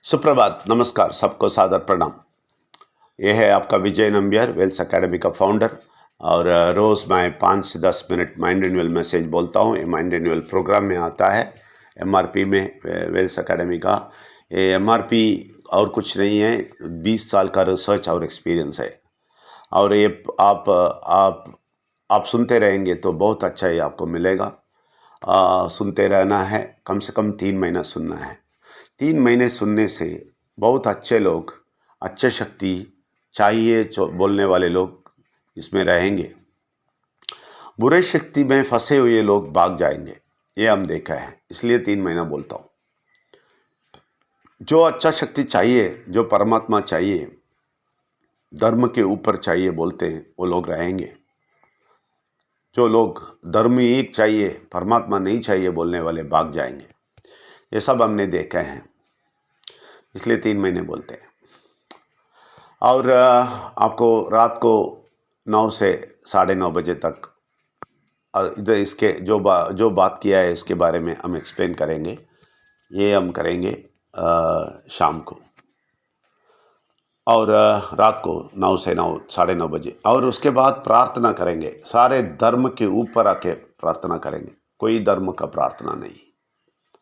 सुप्रभात, नमस्कार, सबको सादर प्रणाम। ये है आपका विजय नंबियार, वेल्स एकेडमी का फाउंडर। और रोज़ मैं 5 से 10 मिनट माइंड रिन्यूअल मैसेज बोलता हूँ। ये माइंड रिन्यूअल प्रोग्राम में आता है एमआरपी में, वेल्स एकेडमी का। ये एमआरपी और कुछ नहीं है, 20 साल का रिसर्च और एक्सपीरियंस है। और ये आप सुनते रहेंगे तो बहुत अच्छा ही आपको मिलेगा। सुनते रहना है, कम से कम 3 महीना सुनना है। 3 महीने सुनने से बहुत अच्छे लोग, अच्छे शक्ति चाहिए बोलने वाले लोग इसमें रहेंगे। बुरे शक्ति में फंसे हुए लोग भाग जाएंगे, ये हम देखा है, इसलिए 3 महीना बोलता हूँ। जो अच्छा शक्ति चाहिए, जो परमात्मा चाहिए, धर्म के ऊपर चाहिए बोलते हैं, वो लोग रहेंगे। जो लोग धर्म ही एक चाहिए, परमात्मा नहीं चाहिए बोलने वाले भाग जाएंगे। ये सब हमने देखा है, इसलिए 3 महीने बोलते हैं। और आपको रात को 9 से 9:30 बजे तक इधर इसके जो बात किया है इसके बारे में हम एक्सप्लेन करेंगे। ये हम करेंगे शाम को, और रात को 9 से 9:30 बजे। और उसके बाद प्रार्थना करेंगे, सारे धर्म के ऊपर आके प्रार्थना करेंगे। कोई धर्म का प्रार्थना नहीं,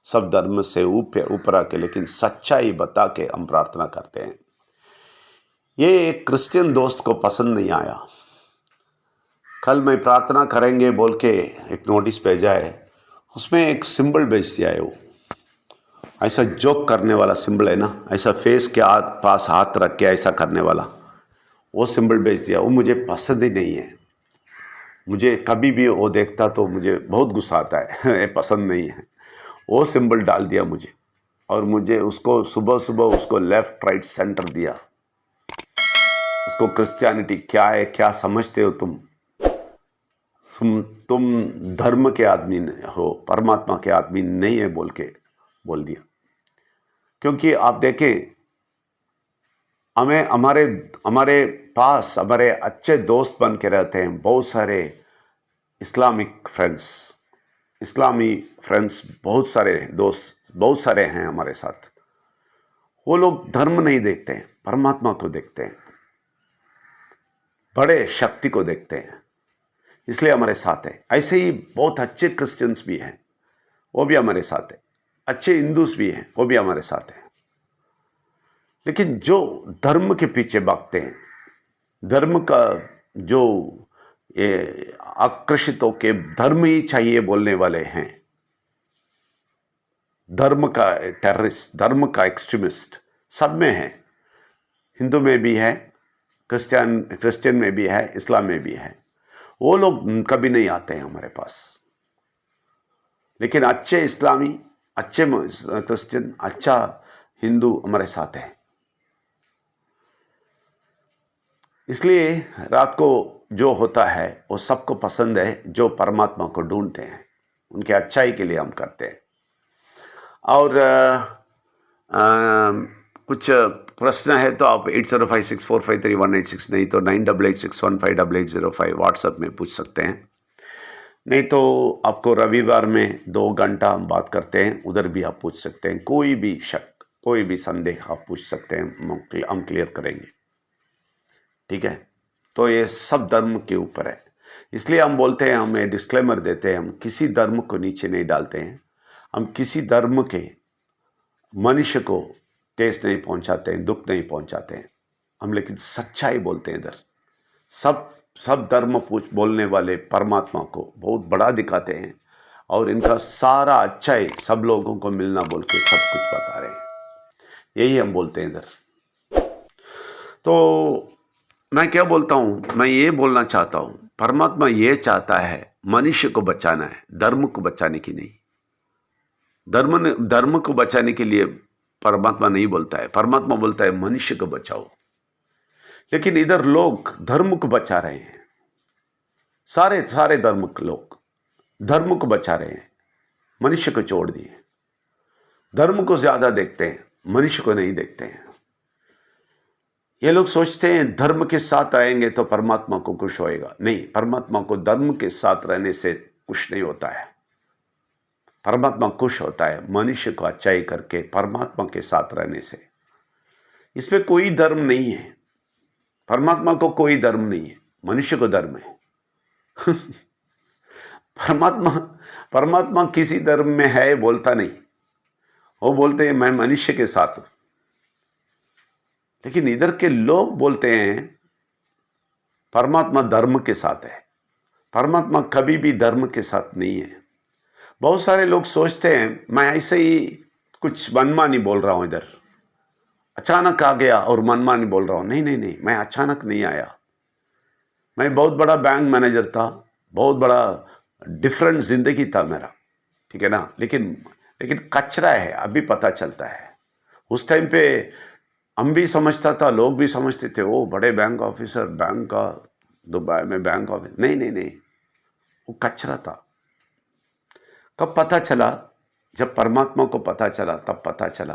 सब धर्म से ऊपर आके, लेकिन सच्चाई बता के हम प्रार्थना करते हैं। ये एक क्रिश्चियन दोस्त को पसंद नहीं आया। कल मैं प्रार्थना करेंगे बोल के एक नोटिस भेजा है, उसमें एक सिंबल भेज दिया है। वो ऐसा जोक करने वाला सिंबल है ना, ऐसा फेस के पास हाथ रख के ऐसा करने वाला, वो सिंबल भेज दिया। वो मुझे पसंद ही नहीं है। मुझे कभी भी वो देखता तो मुझे बहुत गुस्सा आता है ये पसंद नहीं है। वो सिंबल डाल दिया मुझे, और मुझे उसको सुबह सुबह उसको लेफ्ट राइट सेंटर दिया। उसको क्रिश्चियनिटी क्या है, क्या समझते हो तुम धर्म के आदमी हो, परमात्मा के आदमी नहीं है बोल के बोल दिया। क्योंकि आप देखें, हमारे पास हमारे अच्छे दोस्त बन के रहते हैं बहुत सारे इस्लामी फ्रेंड्स, बहुत सारे दोस्त, बहुत सारे हैं हमारे साथ। वो लोग धर्म नहीं देखते हैं, परमात्मा को देखते हैं, बड़े शक्ति को देखते हैं, इसलिए हमारे साथ है। ऐसे ही बहुत अच्छे क्रिश्चियंस भी हैं, वो भी हमारे साथ है। अच्छे हिंदूस भी हैं, वो भी हमारे साथ हैं। लेकिन जो धर्म के पीछे भागते हैं, धर्म का जो आकर्षित होके धर्म ही चाहिए बोलने वाले हैं, धर्म का टेररिस्ट, धर्म का एक्सट्रीमिस्ट सब में है। हिंदू में भी है, क्रिश्चियन में भी है, इस्लाम में भी है। वो लोग कभी नहीं आते हैं हमारे पास। लेकिन अच्छे इस्लामी, अच्छे क्रिश्चियन, अच्छा हिंदू हमारे साथ है। इसलिए रात को जो होता है वो सबको पसंद है, जो परमात्मा को ढूंढते हैं, उनके अच्छाई के लिए हम करते हैं। और कुछ प्रश्न है तो आप 8056453186, नहीं तो 9886158805 व्हाट्सएप में पूछ सकते हैं। नहीं तो आपको रविवार में 2 घंटा हम बात करते हैं, उधर भी आप पूछ सकते हैं। कोई भी शक, कोई भी संदेह आप पूछ सकते हैं, हम क्लियर करेंगे। ठीक है, तो ये सब धर्म के ऊपर है। इसलिए हम बोलते हैं, हमें डिस्क्लेमर देते हैं, हम किसी धर्म को नीचे नहीं डालते हैं। हम किसी धर्म के मनुष्य को ठेस नहीं पहुंचाते हैं, दुख नहीं पहुंचाते हैं हम, लेकिन सच्चाई बोलते हैं। इधर सब धर्म बोलने वाले परमात्मा को बहुत बड़ा दिखाते हैं, और इनका सारा अच्छाई सब लोगों को मिलना बोल के सब कुछ बता रहे हैं। यही हम बोलते हैं इधर। तो मैं क्या बोलता हूँ, मैं ये बोलना चाहता हूँ, परमात्मा ये चाहता है मनुष्य को बचाना है, धर्म को बचाने की नहीं। धर्म को बचाने के लिए परमात्मा नहीं बोलता है, परमात्मा बोलता है मनुष्य को बचाओ। लेकिन इधर लोग धर्म को बचा रहे हैं, सारे धर्म के लोग धर्म को बचा रहे हैं, मनुष्य को छोड़ दिए। धर्म को ज्यादा देखते हैं, मनुष्य को नहीं देखते हैं। ये लोग सोचते हैं धर्म के साथ रहेंगे तो परमात्मा को खुश होएगा। नहीं, परमात्मा को धर्म के साथ रहने से खुश नहीं होता है। परमात्मा खुश होता है मनुष्य को अच्छाई करके परमात्मा के साथ रहने से। इसमें कोई धर्म नहीं है। परमात्मा को कोई धर्म नहीं है, मनुष्य को धर्म है। परमात्मा परमात्मा किसी धर्म में है बोलता नहीं, वो बोलते हैं मैं मनुष्य के साथ हूं। लेकिन इधर के लोग बोलते हैं परमात्मा धर्म के साथ है। परमात्मा कभी भी धर्म के साथ नहीं है। बहुत सारे लोग सोचते हैं मैं ऐसे ही कुछ मनमानी बोल रहा हूं, इधर अचानक आ गया और मनमानी बोल रहा हूं। नहीं नहीं नहीं, मैं अचानक नहीं आया। मैं बहुत बड़ा बैंक मैनेजर था, बहुत बड़ा डिफरेंट जिंदगी था मेरा, ठीक है ना। लेकिन कचरा है, अभी पता चलता है। उस टाइम पे हम भी समझता था, लोग भी समझते थे, ओ बड़े बैंक ऑफिसर, बैंक का दुबई में बैंक ऑफिस। नहीं नहीं नहीं, वो कचरा था। कब पता चला? जब परमात्मा को पता चला, तब पता चला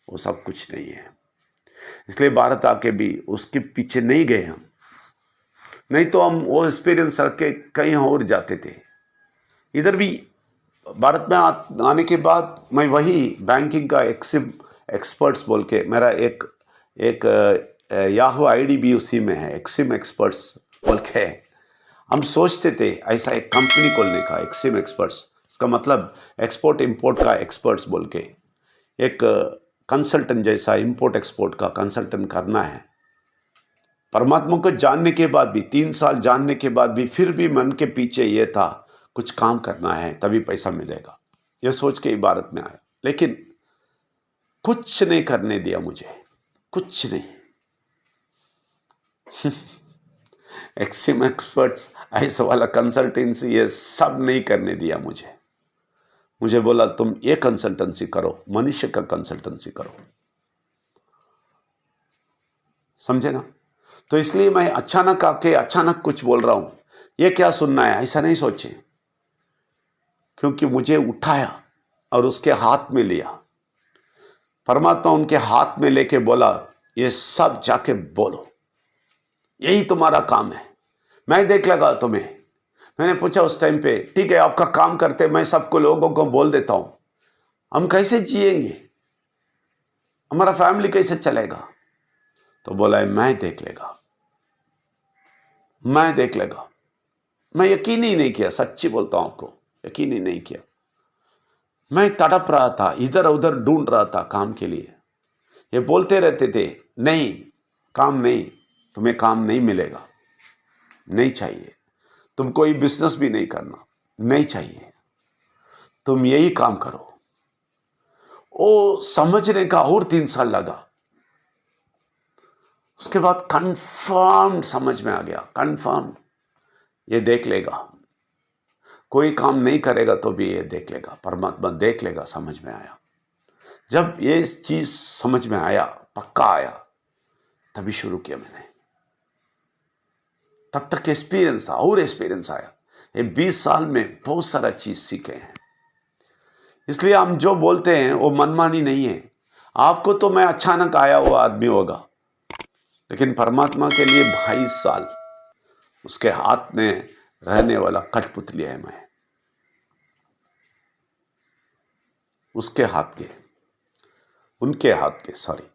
वो सब कुछ नहीं है। इसलिए भारत आके भी उसके पीछे नहीं गए हम, नहीं तो हम वो एक्सपीरियंस रख के कहीं और जाते थे। इधर भी भारत में आने के बाद मैं वही बैंकिंग का एक्सिम एक्सपर्ट्स बोल के, मेरा एक याहू आईडी भी उसी में है, एक्सिम एक्सपर्ट्स बोल के। हम सोचते थे ऐसा एक कंपनी खोलने का, एक्सिम एक्सपर्ट्स, इसका मतलब एक्सपोर्ट इंपोर्ट का एक्सपर्ट्स बोल के, एक कंसल्टेंट जैसा इंपोर्ट एक्सपोर्ट का कंसल्टेंट करना है। परमात्मा को जानने के बाद भी, 3 साल जानने के बाद भी, फिर भी मन के पीछे ये था कुछ काम करना है तभी पैसा मिलेगा, ये सोच के भारत में आया। लेकिन कुछ नहीं करने दिया मुझे, कुछ नहीं। एक्सिम एक्सपर्ट्स ऐसा वाला कंसल्टेंसी ये सब नहीं करने दिया मुझे बोला तुम ये कंसल्टेंसी करो, मनुष्य का कंसल्टेंसी करो। समझे ना? तो इसलिए मैं अचानक आके अचानक कुछ बोल रहा हूं, ये क्या सुनना है, ऐसा नहीं सोचे। क्योंकि मुझे उठाया और उसके हाथ में लिया। परमात्मा उनके हाथ में लेके बोला ये सब जाके बोलो, यही तुम्हारा काम है, मैं देख लगा तुम्हें। मैंने पूछा उस टाइम पे, ठीक है आपका काम करते, मैं सबको लोगों को बोल देता हूं, हम कैसे जिएंगे, हमारा फैमिली कैसे चलेगा? तो बोला है मैं देख लेगा, मैं देख लेगा। मैं यकीन ही नहीं किया, सच्ची बोलता हूं आपको, यकीन ही नहीं किया। मैं तड़प रहा था, इधर उधर ढूंढ रहा था काम के लिए। ये बोलते रहते थे नहीं काम नहीं, तुम्हें काम नहीं मिलेगा, नहीं चाहिए, तुम कोई बिजनेस भी नहीं करना, नहीं चाहिए, तुम यही काम करो। वो समझने का और 3 साल लगा। उसके बाद कंफर्म समझ में आ गया, कंफर्म ये देख लेगा, कोई काम नहीं करेगा तो भी ये देख लेगा, परमात्मा देख लेगा। समझ में आया। जब ये चीज समझ में आया, पक्का आया, तभी शुरू किया मैंने। तब तक एक्सपीरियंस था और एक्सपीरियंस आया। ये 20 साल में बहुत सारा चीज सीखे हैं। इसलिए हम जो बोलते हैं वो मनमानी नहीं है। आपको तो मैं अचानक आया हुआ आदमी होगा, लेकिन परमात्मा के लिए 22 साल उसके हाथ में रहने वाला कठपुतली है मैं, उसके हाथ के, उनके हाथ के, सॉरी,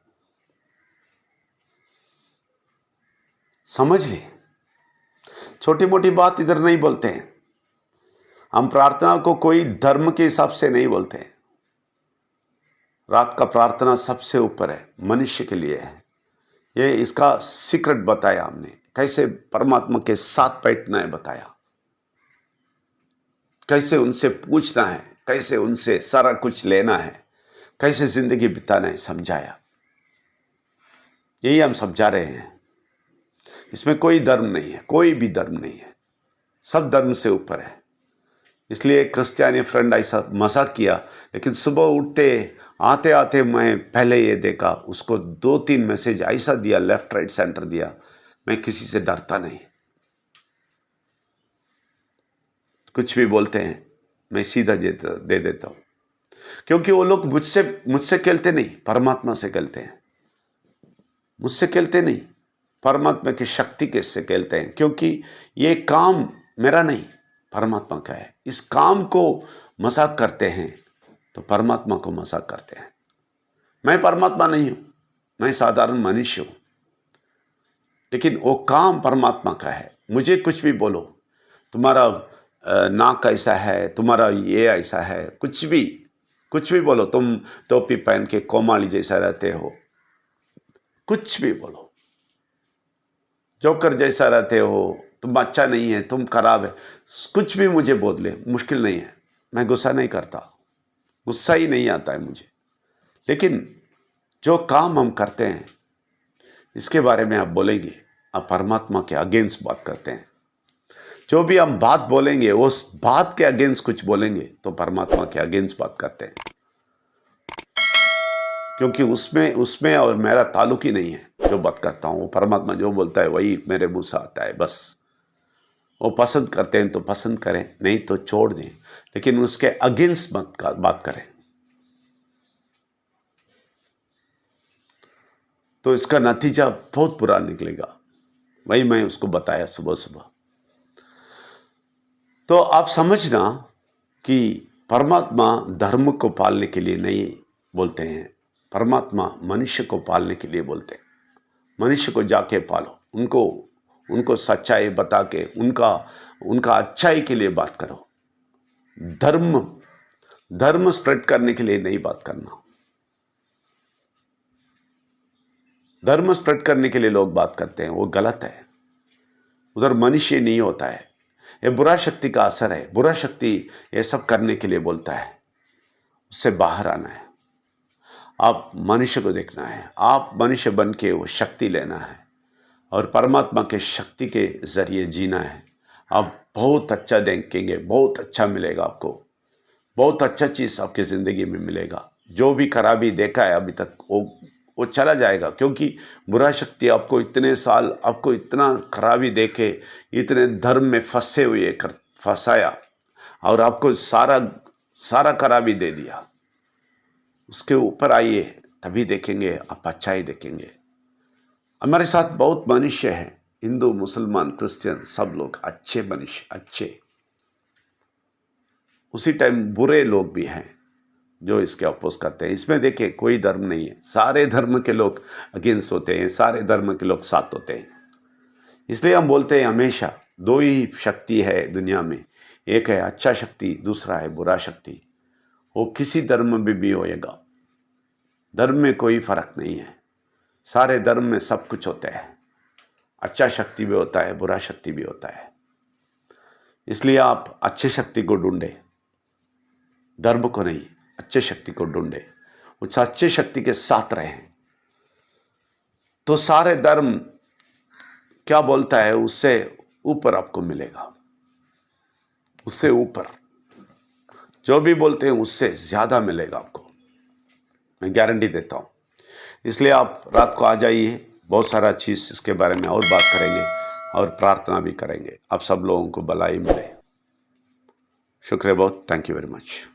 समझ लिए। छोटी मोटी बात इधर नहीं बोलते हैं हम। प्रार्थना को कोई धर्म के हिसाब से नहीं बोलते हैं। रात का प्रार्थना सबसे ऊपर है, मनुष्य के लिए है। ये इसका सीक्रेट बताया हमने, कैसे परमात्मा के साथ बैठना है बताया, कैसे उनसे पूछना है, कैसे उनसे सारा कुछ लेना है, कैसे जिंदगी बिताना है, समझाया। यही हम समझा रहे हैं। इसमें कोई धर्म नहीं है, कोई भी धर्म नहीं है, सब धर्म से ऊपर है। इसलिए क्रिश्चियन फ्रेंड ऐसा मजाक किया, लेकिन सुबह उठते आते आते मैं पहले ये देखा, उसको 2-3 मैसेज ऐसा दिया, लेफ्ट राइट सेंटर दिया। मैं किसी से डरता नहीं, कुछ भी बोलते हैं मैं सीधा दे देता हूं। क्योंकि वो लोग मुझसे खेलते नहीं, परमात्मा से खेलते हैं। मुझसे खेलते नहीं, परमात्मा की शक्ति के से खेलते हैं। क्योंकि ये काम मेरा नहीं, परमात्मा का है। इस काम को मजाक करते हैं तो परमात्मा को मजाक करते हैं। मैं परमात्मा नहीं हूं, मैं साधारण मनुष्य हूँ, लेकिन वो काम परमात्मा का है। मुझे कुछ भी बोलो, तुम्हारा नाक ऐसा है, तुम्हारा ये ऐसा है, कुछ भी बोलो, तुम टोपी पहन के कोमाली जैसा रहते हो, कुछ भी बोलो, जोकर जैसा रहते हो, तुम अच्छा नहीं है, तुम खराब है, कुछ भी मुझे बोल ले, मुश्किल नहीं है। मैं गुस्सा नहीं करता, गुस्सा ही नहीं आता है मुझे। लेकिन जो काम हम करते हैं इसके बारे में आप बोलेंगे, आप परमात्मा के अगेंस्ट बात करते हैं। जो भी हम बात बोलेंगे उस बात के अगेंस्ट कुछ बोलेंगे तो परमात्मा के अगेंस्ट बात करते हैं, क्योंकि उसमें और मेरा ताल्लुक ही नहीं है। जो बात करता हूँ वो परमात्मा जो बोलता है वही मेरे मुंह से आता है। बस वो पसंद करते हैं तो पसंद करें, नहीं तो छोड़ दें, लेकिन उसके अगेंस्ट मत बात करें। तो इसका नतीजा बहुत बुरा निकलेगा। वही मैं उसको बताया सुबह सुबह। तो आप समझना कि परमात्मा धर्म को पालने के लिए नहीं बोलते हैं, परमात्मा मनुष्य को पालने के लिए बोलते हैं। मनुष्य को जाके पालो, उनको सच्चाई बता के उनका अच्छाई के लिए बात करो। धर्म स्प्रेड करने के लिए नहीं बात करना। धर्म स्प्रेड करने के लिए लोग बात करते हैं, वो गलत है। उधर मनुष्य नहीं होता है, ये बुरा शक्ति का असर है। बुरा शक्ति ये सब करने के लिए बोलता है, उससे बाहर आना है। आप मनुष्य को देखना है, आप मनुष्य बन के वो शक्ति लेना है और परमात्मा के शक्ति के जरिए जीना है। आप बहुत अच्छा देखेंगे, बहुत अच्छा मिलेगा आपको, बहुत अच्छा चीज़ आपकी ज़िंदगी में मिलेगा। जो भी खराबी देखा है अभी तक वो चला जाएगा, क्योंकि बुरा शक्ति आपको इतने साल आपको इतना खराबी देके इतने धर्म में फंसे हुए फंसाया और आपको सारा खराबी दे दिया। उसके ऊपर आइए, तभी देखेंगे आप अच्छाई देखेंगे। हमारे साथ बहुत मनुष्य हैं, हिंदू मुसलमान क्रिश्चियन सब लोग अच्छे मनुष्य, अच्छे। उसी टाइम बुरे लोग भी हैं जो इसके अपोज करते हैं। इसमें देखिए कोई धर्म नहीं है, सारे धर्म के लोग अगेंस्ट होते हैं, सारे धर्म के लोग साथ होते हैं। इसलिए हम बोलते हैं हमेशा दो ही शक्ति है दुनिया में, एक है अच्छा शक्ति, दूसरा है बुरा शक्ति। वो किसी धर्म में भी होएगा, धर्म में कोई फर्क नहीं है। सारे धर्म में सब कुछ होता है, अच्छा शक्ति भी होता है, बुरा शक्ति भी होता है। इसलिए आप अच्छे शक्ति को ढूंढे, धर्म को नहीं, अच्छे शक्ति को ढूंढे, उस अच्छे शक्ति के साथ रहें। तो सारे धर्म क्या बोलता है उससे ऊपर आपको मिलेगा, उससे ऊपर जो भी बोलते हैं उससे ज़्यादा मिलेगा आपको, मैं गारंटी देता हूँ। इसलिए आप रात को आ जाइए, बहुत सारा चीज़ इसके बारे में और बात करेंगे और प्रार्थना भी करेंगे। आप सब लोगों को भलाई मिले। शुक्रिया बहुत, थैंक यू वेरी मच।